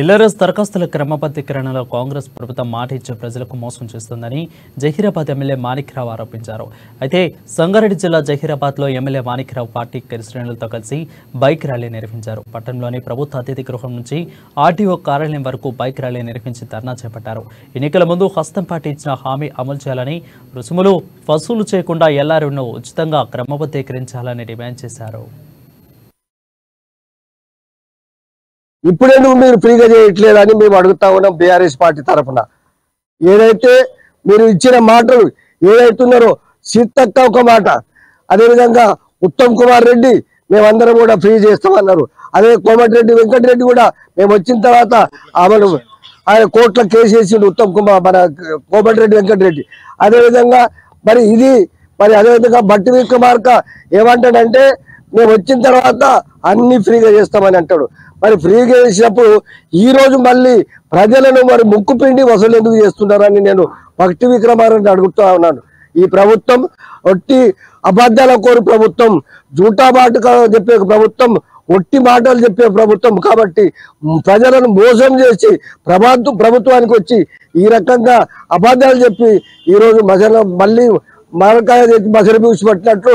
LRS దరఖాస్తుల క్రమబద్ధీకరణలో కాంగ్రెస్ ప్రభుత్వం మాట ఇచ్చే ప్రజలకు మోసం చేస్తుందని జహీరాబాద్ ఎమ్మెల్యే మాణిక్రావు ఆరోపించారు. అయితే సంగారెడ్డి జిల్లా జహీరాబాద్లో ఎమ్మెల్యే మాణిక్రావు పార్టీ శ్రేణులతో కలిసి బైక్ ర్యాలీ నిర్వహించారు. పట్టణంలోని ప్రభుత్వ అతిథి గృహం నుంచి ఆర్టీఓ కార్యాలయం వరకు బైక్ ర్యాలీ నిర్వహించి ధర్నా చేపట్టారు. ఎన్నికల ముందు హస్తం పార్టీ ఇచ్చిన హామీ అమలు చేయాలని, రుసుములు వసూలు చేయకుండా ఎల్ఆర్ఎస్ను ఉచితంగా క్రమబద్ధీకరించాలని డిమాండ్ చేశారు. ఇప్పుడెందుకు మీరు ఫ్రీగా చేయట్లేదని మేము అడుగుతా ఉన్నాం. బీఆర్ఎస్ పార్టీ తరఫున ఏదైతే మీరు ఇచ్చిన మాటలు ఏదైతున్నారో సీతక్క ఒక మాట, అదేవిధంగా ఉత్తమ్ కుమార్ రెడ్డి మేమందరం కూడా ఫ్రీ చేస్తామన్నారు. అదే కోమటిరెడ్డి వెంకటరెడ్డి కూడా మేము వచ్చిన తర్వాత అమలు ఆయన కోర్టులో కేసు వేసిండు ఉత్తమ్ కుమార్ మన కోమటిరెడ్డి వెంకటరెడ్డి. అదేవిధంగా మరి అదేవిధంగా బట్టి విక్రమార్క ఏమంటాడంటే మేము వచ్చిన తర్వాత అన్ని ఫ్రీగా చేస్తామని అంటాడు. మరి ఫ్రీగా చేసినప్పుడు ఈ రోజు మళ్ళీ ప్రజలను మరి ముక్కు పిండి వసూలు ఎందుకు చేస్తున్నారని నేను భక్తి విక్రమార్కని అడుగుతా ఉన్నాను. ఈ ప్రభుత్వం ఒట్టి అబద్ధాల కోరు ప్రభుత్వం, జూటాబాటు చెప్పే ప్రభుత్వం, ఒట్టి మాటలు చెప్పే ప్రభుత్వం. కాబట్టి ప్రజలను మోసం చేసి ప్రభుత్వానికి వచ్చి ఈ రకంగా అబద్ధాలు చెప్పి ఈరోజు మళ్ళీ మరకాయ మసలు పూసి పట్టినట్లు